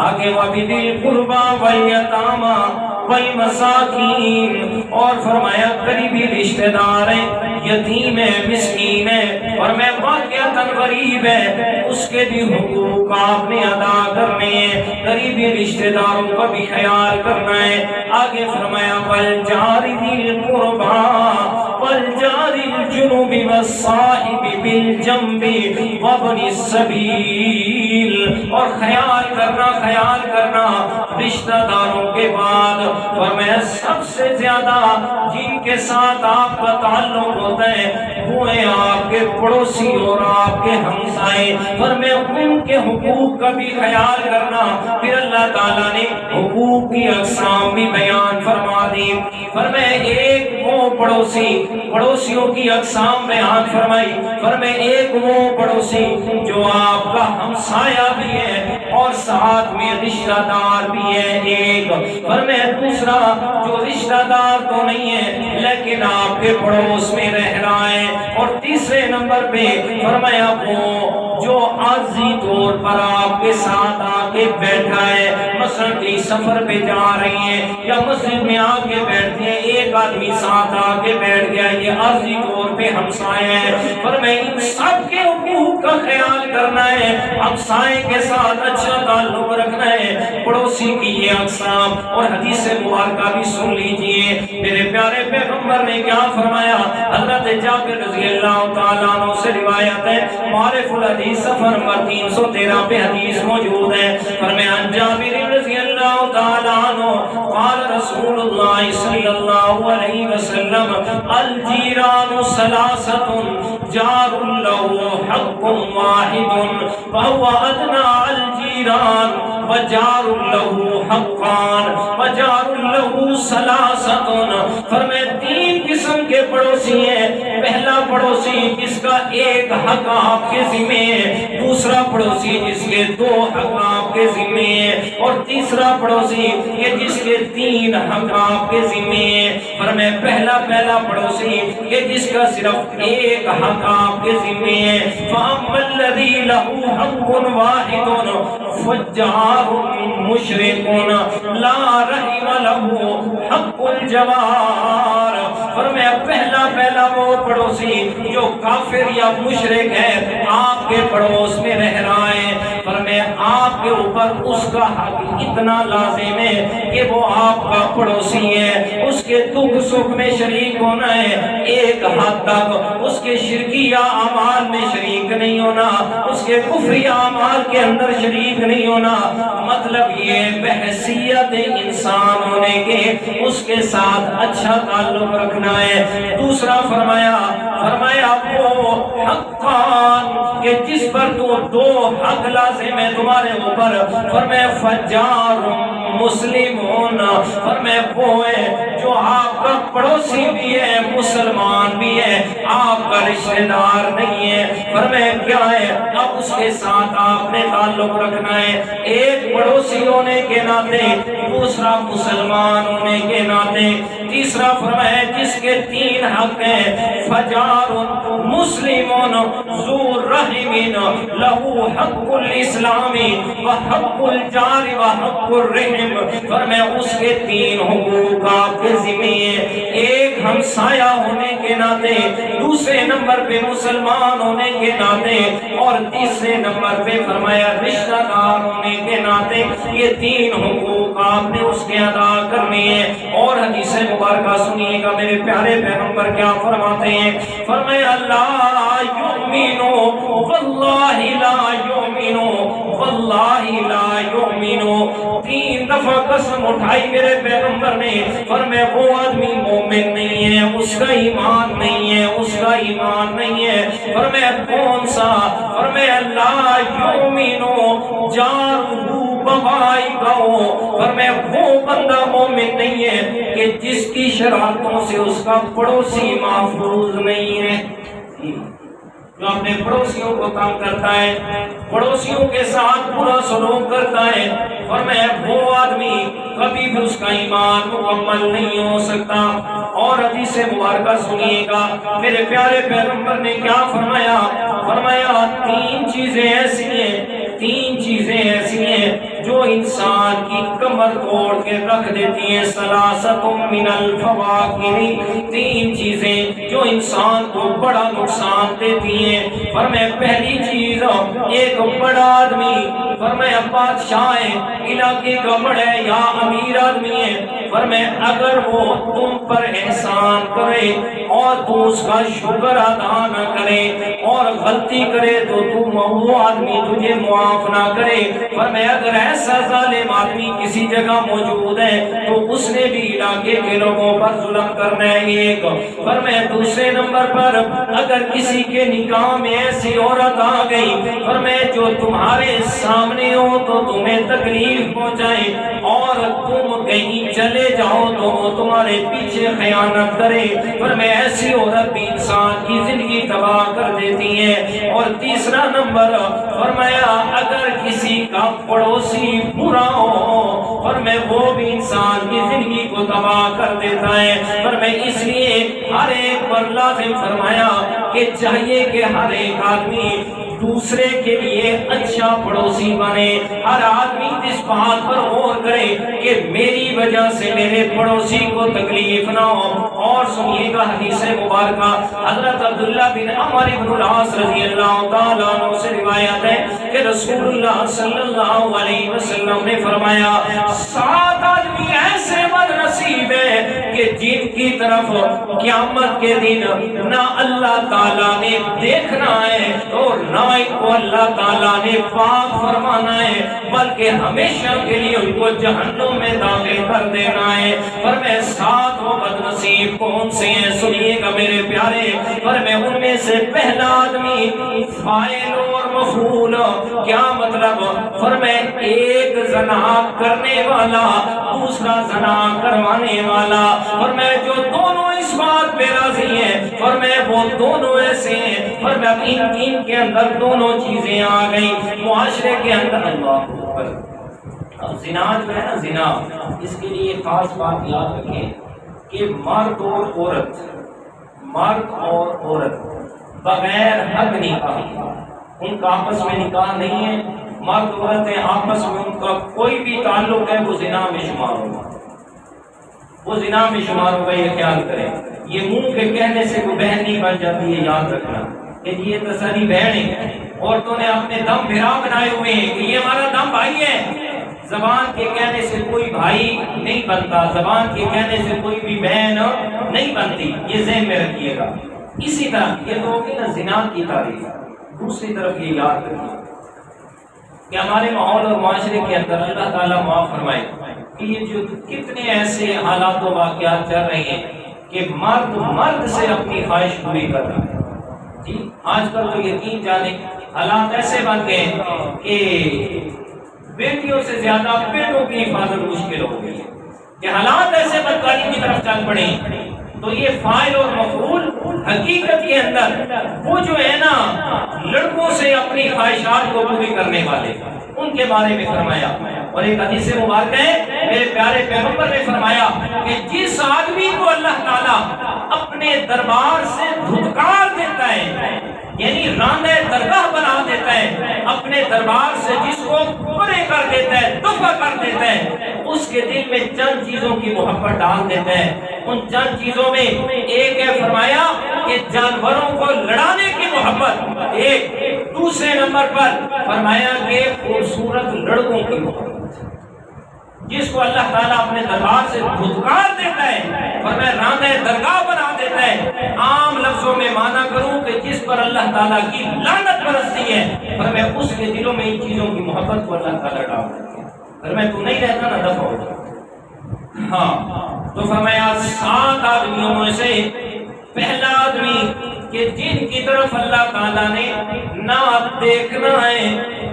آگے وَبِذِي الْقُرْبَى وَالْيَتَامَى وَالْمَسَاكِينِ, اور فرمایا قریبی رشتہ دار ہیں, یتیم ہے, مسکین ہے, اور میں واقعتاً غریب ہے, اس کے بھی حقوق آپ نے ادا کرنے ہیں, قریبی رشتہ داروں کا بھی خیال کرنا ہے. آگے فرمایا وَالْجَارِ ذِي الْقُرْبَى وَالْجَارِ الْجُنُبِ وَالصَّاحِبِ بِالْجَنبِ وَابْنِ السَّبِيلِ, اور خیال کرنا رشتہ داروں کے بعد فرمایا سب سے زیادہ جن کے ساتھ آپ کا تعلق ہوتا ہے وہ ہیں آپ کے پڑوسی اور آپ کے ہمسائے, فرمایا ان کے حقوق کا بھی خیال کرنا. پھر اللہ تعالیٰ نے حقوق کی اقسام بھی بیان فرما دی, فرمایا ایک وہ پڑوسیوں کی اقسام بیان فرمائی, فرمایا ایک وہ پڑوسی جو آپ کا ہمسایہ بھی ہے اور ساتھ میں رشتہ دار بھی ہے ایک, فرمایا دوسرا جو رشتہ دار تو نہیں ہے لیکن آپ کے پڑوس میں رہ رہا ہے, اور تیسرے نمبر پہ فرمایا وہ جو عارضی طور پر آپ کے ساتھ آ کے بیٹھا ہے, مثلا کہیں سفر پہ جا رہی ہیں یا مسجد میں آ کے بیٹھتے ہیں, ایک آدمی ساتھ آ کے بیٹھ گیا, یہ عارضی طور پہ ہمسائے ہیں. پر میں ان سب کے حقوق کا خیال کرنا ہے, ہمسائے کے ساتھ اچھا تعلق رکھنا ہے, پڑوسی کی یہ اقسام. اور حدیث مبارکہ بھی سن لیجئے, میرے پیارے پیغمبر نے کیا فرمایا. حضرت جابر رضی اللہ تعالیٰ عنہ سے روایت ہے, معارف الحدیث صفحہ نمبر 313 پہ حدیث موجود ہے. فرمایا جابر رضی اللہ تعالیٰ عنہ قال رسول رسول اللہ صلی اللہ علیہ وسلم الجیران ثلاثۃ جار له حق واحد فهو ادنى الجیران وجار له حقان وجار له ثلاثۃ۔ فرمائے تین قسم کے پڑوسی ہیں۔ پہلا پڑوسی جس کا ایک حق آپ کے ذمہ ہے، دوسرا پڑوسی جس کے دو حق آپ کے ذمہ ہیں، اور تیسرا پڑوسی یہ جس کے تین حق آپ کے ذمہ ہیں۔ فرمائے پہلا پڑوسی یہ جس کا صرف ایک حق آپ کے ذمہ ہے، فَأَمَّا الَّذِي لَهُ حَقٌّ وَاحِدٌ فَجَّارٌ مُشْرِكٌ لَا رَحِمَ لَهُ حَقُّ الْجَوَارِ۔ فرمایا پہلا وہ پڑوسی جو کافر یا مشرک ہے، آپ کے پڑوس میں رہ رہا ہے، فرمایا آپ کے اوپر اس کا حق اتنا لازم ہے کہ وہ آپ کا پڑوسی ہے، اس کے دکھ سکھ میں شریک ہونا ہے، ایک حد تک اس کے شرکیہ اعمال میں شریک نہیں ہونا، اس کے کفریہ اعمال کے اندر شریک نہیں ہونا۔ مطلب یہ بحیثیت انسان ہونے کے اس کے ساتھ اچھا تعلق رکھنا ہے۔ دوسرا فرمایا وہ حقان کہ جس پر تو دو حق لازم ہے تمہارے اوپر، فرمایا فجار مسلمون، فرمایا وہ ہے جو آپ کا پڑوسی بھی ہے، مسلمان بھی ہے، آپ کا رشتہ دار نہیں ہے، فرمایا کیا ہے اب اس کے ساتھ آپ نے تعلق رکھنا ہے، ایک پڑوسی ہونے کے ناطے، دوسرا مسلمان ہونے کے ناطے، تیسرا فرمایا جس کے تین حق ہیں، فجار مسلمون ذو رحم لہو حق الاسلام و حق الجار و حق الرحم، فرمایا اس کے تین حقوق آپ کے ذمہ ہیں، ایک ہمسایہ ہونے کے ناطے، دوسرے نمبر پہ مسلمان ہونے کے ناطے، اور تیسرے نمبر پہ فرمایا رشتہ دار ہونے کے ناطے، یہ تین حقوق آپ نے اس کے ادا کرنے ہیں۔ اور حدیث مبارکہ سنیے گا میرے پیارے پیغمبر کیا فرماتے ہیں، فرمایا لا یؤمنو واللہ لا یؤمنو واللہ لا یؤمنو، تین دفعہ قسم اٹھائی میرے پیغمبر نے، فرمایا وہ آدمی مومن نہیں ہے، اس کا ایمان نہیں ہے، اس کا ایمان نہیں ہے، فرمایا کون سا، فرمایا لا یؤمنو جارہو بوائقہو، فرمایا وہ بندہ مومن نہیں ہے کہ جس کی شرارتوں سے اس کا پڑوسی محفوظ نہیں ہے، جو اپنے پڑوسیوں کو تنگ کرتا ہے، پڑوسیوں کے ساتھ برا سلوک کرتا ہے، فرمایا وہ آدمی کبھی بھی اس کا ایمان مکمل نہیں ہو سکتا۔ اور حدیث مبارکہ سنیے گا میرے پیارے پیغمبر نے کیا فرمایا، فرمایا تین چیزیں ایسی ہیں جو انسان کی کمر توڑ کے رکھ دیتی ہیں، ثلاثۃ من الفواکر، تین چیزیں جو انسان کو بڑا نقصان دیتی ہیں۔ فرمایا پہلی چیز ایک بڑا آدمی، فرمایا بادشاہ علاقے کا بڑا یا امیر آدمی ہے، فرمایا اگر وہ تم پر احسان کرے اور تو اس کا شکر ادا نہ کرے اور غلطی کرے تو تم وہ آدمی تجھے معاف نہ کرے، فرمایا اگر ایسا ظالم آدمی کسی جگہ موجود ہے تو اس نے بھی علاقے کے لوگوں پر ظلم کرنا ہے ایک، فرمایا دوسرے نمبر پر اگر کسی کے نکاح میں ایسی عورت آ گئی، فرمایا جو تمہارے سامنے ہو تو تمہیں تکلیف پہنچائے اور تم کہیں چلے جاؤ تو وہ تمہارے پیچھے خیانت کرے، فرمایا ایسی عورت بھی انسان کی زندگی تباہ کر دیتی ہے۔ اور تیسرا نمبر فرمایا اگر کسی کا پڑوسی برا ہو، فرمایا وہ بھی انسان کی زندگی کو تباہ کر دیتا ہے، فرمایا اس لیے ہر ایک پر لازم فرمایا کہ چاہیے کہ ہر ایک آدمی دوسرے کے لیے اچھا پڑوسی بنے، ہر آدمی اس بات پر غور کرے کہ میری وجہ سے میرے پڑوسی کو تکلیف نہ ہو۔ اور سنیے گا حدیث مبارکہ حضرت عبداللہ بن عمر بن العاص رضی اللہ تعالیٰ عنہ سے روایت ہے کہ رسول اللہ صلی اللہ علیہ وسلم نے فرمایا 7 آدمی ایسے بد نصیب ہے کہ جن کی طرف قیامت کے دن نہ اللہ تعالیٰ نے دیکھنا ہے اور نہ ان کو اللہ تعالیٰ نے پاک فرمانا ہے، بلکہ ہمیشہ کے لیے ان کو جہنم میں داخل کر دینا ہے۔ فرمائے سات وہ بد نصیب کون سے ہیں؟ سنیے گا میرے پیارے، فرمائے ان میں سے پہلا آدمی فاعل اور مفعول۔ کیا مطلب؟ فرمائے ایک زنا کرنے والا، دوسرا زنا کروانے والا۔ فرمائے جو دونوں اس بات پہ راضی ہیں، فرمائے وہ دونوں ایسے ہیں، فرمائے ان کے اندر دونوں چیزیں آ گئی معاشرے کے اندر۔ اللہ اکبر۔ اب زنا جو ہے نا، زنا، اس کے لیے خاص بات یاد رکھیں کہ مرد اور عورت بغیر حق نکاح، ان کا آپس میں نکاح نہیں ہے، مرد عورتیں آپس میں ان کا کوئی بھی تعلق ہے وہ زنا میں شمار ہوگا، وہ زنا میں شمار ہوگا۔ یہ خیال کریں، یہ منہ کے کہنے سے کوئی بہن نہیں بن جاتی ہے، یاد رکھنا کہ یہ تسلی بہن ہے۔ عورتوں نے اپنے دم بھرا بنائے ہوئے ہیں کہ یہ ہمارا دم بھائی ہے۔ زبان کے کہنے سے کوئی بھائی نہیں بنتا، زبان کے کہنے سے کوئی بھی بہن نہیں بنتی، یہ ذہن میں رکھیے گا۔ اسی طرح یہ تو ہوگی نا زنا کی تاریخ، دوسری طرف یہ یاد رکھیے کہ ہمارے ماحول اور معاشرے کے اندر اللہ تعالیٰ معاف فرمائے کہ یہ جو کتنے ایسے حالات و واقعات چل رہے ہیں کہ مرد سے اپنی خواہش پوری کر رہا ہے۔ جی آج کل تو یقین جانے حالات ایسے بن گئے کہ بیٹیوں سے زیادہ بیٹوں کی حفاظت مشکل ہو گئی ہے، کہ حالات ایسے بدکاری کی طرف چل پڑے۔ تو یہ فاعل اور مفعول حقیقت کے اندر وہ جو ہے نا لڑکوں سے اپنی خواہشات کو پوری کرنے والے، ان کے بارے میں فرمایا۔ اور ایک حدیث مبارک ہے، میرے پیارے پیغمبر نے فرمایا کہ جس آدمی کو اللہ تعالیٰ اپنے دربار سے دھتکار دیتا ہے، یعنی راندہ درگاہ بنا دیتا ہے، اپنے دربار سے جس کو پرے کر دیتا ہے، دفع کر دیتا ہے، اس کے دل میں چند چیزوں کی محبت ڈال دیتا ہے۔ ان چند چیزوں میں ایک ہے فرمایا کہ جانوروں کو لڑانے کی محبت، ایک دوسرے نمبر پر فرمایا کہ خوبصورت لڑکوں کی محبت، جس کو اللہ تعالیٰ اپنے دربار سے دھتکار دیتا ہے، فرمایا راندہ درگاہ بنا دیتا ہے۔ عام لفظوں میں مانا کروں کہ جس پر اللہ تعالیٰ کی لعنت برستی ہے، فرمایا اس کے دلوں میں ان چیزوں کی محبت کو اللہ تعالیٰ ڈال دیتا ہے۔ فرمایا تو نہیں رہتا نا، دفع ہو جاتا۔ ہاں تو فرمایا سات آدمیوں میں سے پہلا آدمی کہ جن کی طرف اللہ تعالیٰ نے نہ دیکھنا ہے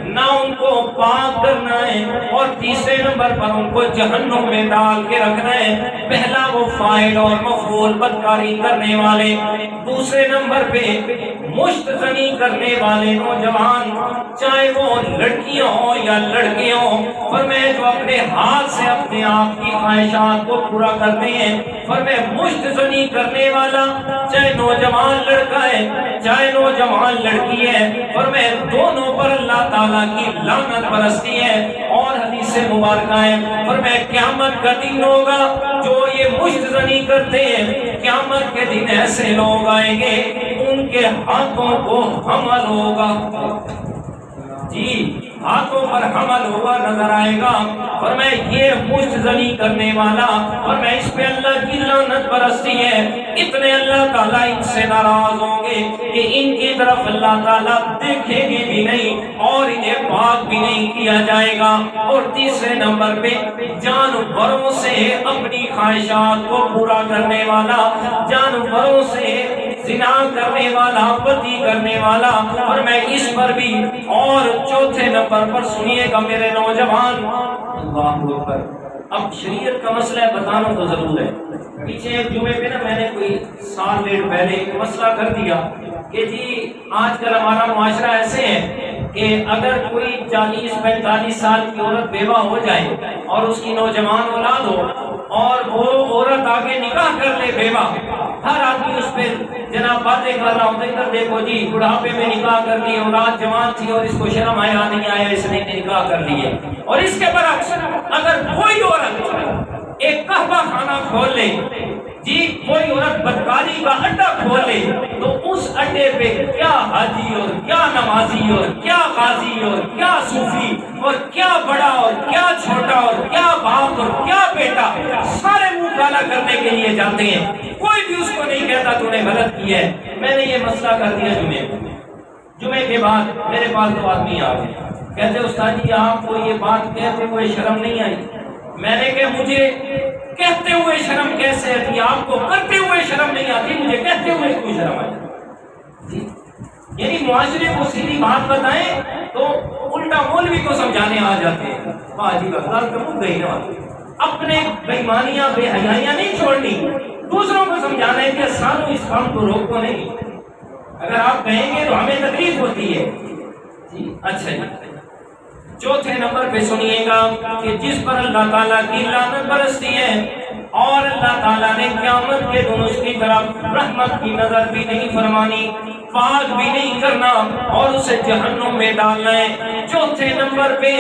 نہ ان کو پاک کرنا ہے، اور تیسرے نمبر پر ان کو جہنم میں ڈال کے رکھنا ہے۔ پہلا وہ فاعل اور مفعول بدکاری کرنے والے، دوسرے نمبر پہ مشت زنی کرنے والے نوجوان، چاہے وہ لڑکیاں ہوں یا لڑکے ہوں، فرمائے جو اپنے ہاتھ سے اپنے آپ کی خواہشات کو پورا کرتے ہیں۔ فرمائے مشت زنی کرنے والا چاہے نوجوان لڑکا ہے چاہے نوجوان لڑکی ہے، فرمائے دونوں پر اللہ تعالیٰ کی لعنت برستی ہے۔ اور حدیث مبارکہ ہے، فرمائے قیامت کا دن ہوگا جو یہ مشت زنی کرتے ہیں، قیامت کے دن ایسے لوگ آئیں گے ان کے ہاتھوں کو حمل ہوگا، جی ہاتھوں پر حمل ہوا نظر آئے گا۔ فرمائے یہ مشت زنی کرنے والا، فرمائے اس پہ اللہ کی لعنت برستی ہے۔ اتنے اللہ تعالیٰ ان سے ناراض ہوں گے کہ ان کی طرف اللہ تعالیٰ دیکھیں گے بھی نہیں اور انہیں پاک بھی نہیں کیا جائے گا۔ اور تیسرے نمبر پہ جانوروں سے اپنی خواہشات کو پورا کرنے والا، جانوروں سے زنا کرنے والا، بدی کرنے والا، اور میں اس پر بھی۔ اور چوتھے نمبر پر سنیے گا میرے نوجوان، اللہ اکبر۔ اب شریعت کا مسئلہ ہے، بتانا تو ضرور ہے۔ پیچھے ایک جمعے پہ نا میں نے کوئی سال ڈیڑھ پہلے ایک مسئلہ کر دیا کہ جی آج کل ہمارا معاشرہ ایسے ہے کہ اگر کوئی 40-45 سال کی عورت بیوہ ہو جائے اور اس کی نوجوان اولاد ہو اور وہ عورت آگے نکاح کر لے بیوہ، ہر آدمی اس پہ جناب باتیں کر رہا ہوتا ہے، ادھر دیکھو جی بڑھاپے میں نکاح کر لی، اولاد جوان تھی اور اس کو شرم آیا نہیں آیا اس نے نکاح کر لی ہے۔ اور اس کے برعکس اگر کوئی عورت ایک قہوہ خانہ کھول لے، جی کوئی عورت بدکاری کا اڈا کھول لے، تو اس اڈے چہرے پہ کیا حاجی اور کیا نمازی اور کیا قاضی اور کیا صوفی اور کیا بڑا اور کیا چھوٹا اور کیا باپ اور کیا بیٹا، سارے منہ کالا کرنے کے لیے جاتے ہیں، کوئی بھی اس کو نہیں کہتا تو نے غلط کیا ہے۔ میں نے یہ مسئلہ کر دیا جمعے کے بعد میرے پاس دو آدمی آ گئے، کہتے استاد جی آپ کو یہ بات کہتے ہوئے شرم نہیں آئی؟ میں نے کہا مجھے کہتے ہوئے شرم کیسے آتی، آپ کو کرتے ہوئے شرم نہیں آتی، مجھے کہتے ہوئے کوئی شرم آئی؟ یعنی معاشرے کو سیدھی بات بتائیں تو الٹا مولوی کو سمجھانے آ جاتے ہیں۔ جی بغداد کا منہ گئی نا، اپنے بےایمانیاں بے حیائیاں نہیں چھوڑنی، دوسروں کو سمجھانا ہے کہ سانو اس کام کو روکو نہیں، اگر آپ کہیں گے تو ہمیں تکلیف ہوتی ہے۔ جی اچھا جی، چوتھے نمبر پہ سنیے گا کہ جس پر اللہ تعالیٰ کی لعنت برستی ہے اور اللہ تعالیٰ نے قیامت کے دن اس کی طرف رحمت کی نظر بھی نہیں فرمانی، پاک بھی نہیں کرنا اور اسے جہنم میں ڈالنا ہے۔ چوتھے نمبر پہ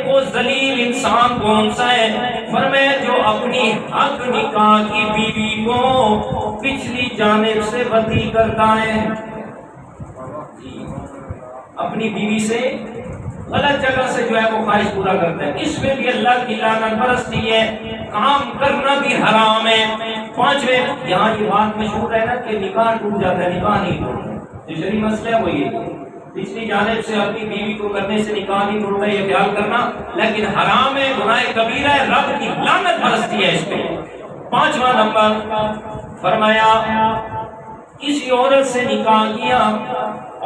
وہ ذلیل انسان کون سا ہے؟ فرمایا جو اپنی حق نکاح کی بیوی کو پچھلی جانب سے بدی کرتا ہے، اپنی بیوی سے غلط جگہ سے جو ہے وہ خواہش پورا کرتا ہے، اس میں بھی اللہ کی لعنت برستی ہے، کام کرنا بھی حرام ہے۔ پانچویں، یہاں یہ بات مشہور ہے نا کہ نکاح ٹوٹ جاتا ہے، نکاح نہیں ٹوٹتا، جو شرعی مسئلہ ہے وہ یہ پچھلی جانب سے اپنی بیوی کو کرنے سے نکاح نہیں ٹوٹتا، یہ خیال کرنا، لیکن حرام ہے، گناہ کبیرہ ہے، رب کی لعنت برستی ہے اس پہ۔ پانچواں نمبر فرمایا کسی عورت سے نکاح کیا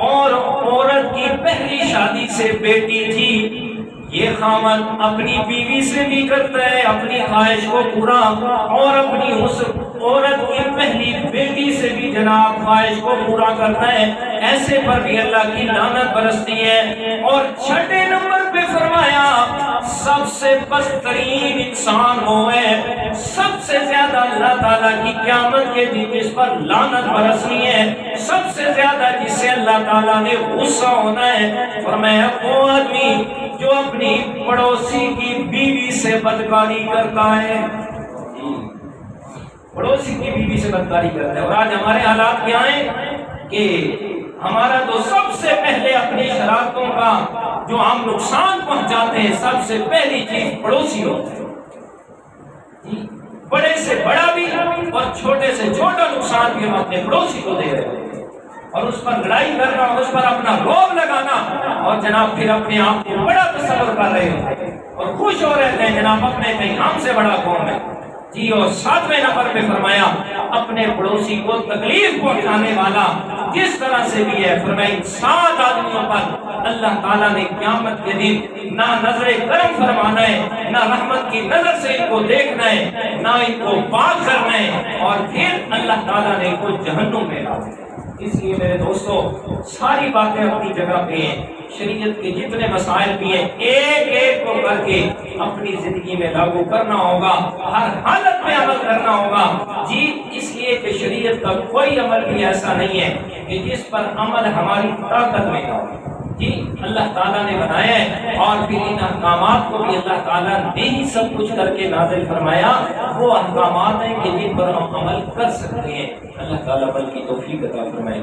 اور عورت کی پہلی شادی سے بیٹی تھی، یہ خاوند اپنی بیوی سے بھی کرتا ہے اپنی خواہش کو پورا اور اپنی اس عورت کی پہلی بیٹی سے بھی جناب خواہش کو پورا کرتا ہے، ایسے پر بھی اللہ کی لعنت برستی ہے۔ اور چھٹے نمبر پہ فرمایا سب سے بدترین انسان وہ ہے، سب سے زیادہ اللہ تعالیٰ کی قیامت کے دن جس پر لعنت برسنی ہے، سب سے زیادہ جس سے اللہ تعالیٰ نے غصہ ہونا ہے، فرمایا وہ آدمی جو اپنی پڑوسی کی بیوی سے بدکاری کرتا ہے، پڑوسی کی بیوی سے بدکاری کرتا ہے۔ اور آج ہمارے حالات کیا ہیں کہ ہمارا تو سب سے پہلے اپنی شرارتوں کا جو ہم نقصان پہنچاتے ہیں، سب سے پہلی چیز پڑوسی ہوتا ہے، بڑے سے بڑا بھی اور چھوٹے سے چھوٹا نقصان بھی ہم اپنے پڑوسی کو دے رہے ہیں، اور اس پر لڑائی کرنا اور اس پر اپنا روب لگانا، اور جناب پھر اپنے آپ کو بڑا تصور کر رہے ہیں اور خوش ہو رہے ہیں جناب اپنے کہیں ہم سے بڑا کون ہے جی۔ اور ساتویں نمبر پہ فرمایا اپنے پڑوسی کو تکلیف پہنچانے والا جس طرح سے بھی ہے، فرمایا 7 آدمیوں پر اللہ تعالیٰ نے قیامت کے دن نہ نظر کرم فرمانا ہے، نہ رحمت کی نظر سے ان کو دیکھنا ہے، نہ ان کو پاک کرنا ہے، اور پھر اللہ تعالیٰ نے ان کو جہنم میں ڈالنا ہے۔ اس لیے میرے دوستو ساری باتیں اپنی جگہ پہ ہیں، شریعت کے جتنے مسائل بھی ہیں ایک ایک کو کر کے اپنی زندگی میں لاگو کرنا ہوگا، ہر حالت میں عمل کرنا ہوگا جی، اس لیے کہ شریعت کا کوئی عمل بھی ایسا نہیں ہے کہ جس پر عمل ہماری طاقت میں نہ ہو جی، اللہ تعالیٰ نے بنایا ہے، اور پھر ان احکامات کو بھی اللہ تعالیٰ نے ہی سب کچھ کر کے نازل فرمایا، وہ احکامات ہیں کہ جن پر ہم عمل کر سکتے ہیں۔ اللہ تعالیٰ عمل کی توفیق عطا فرمائے۔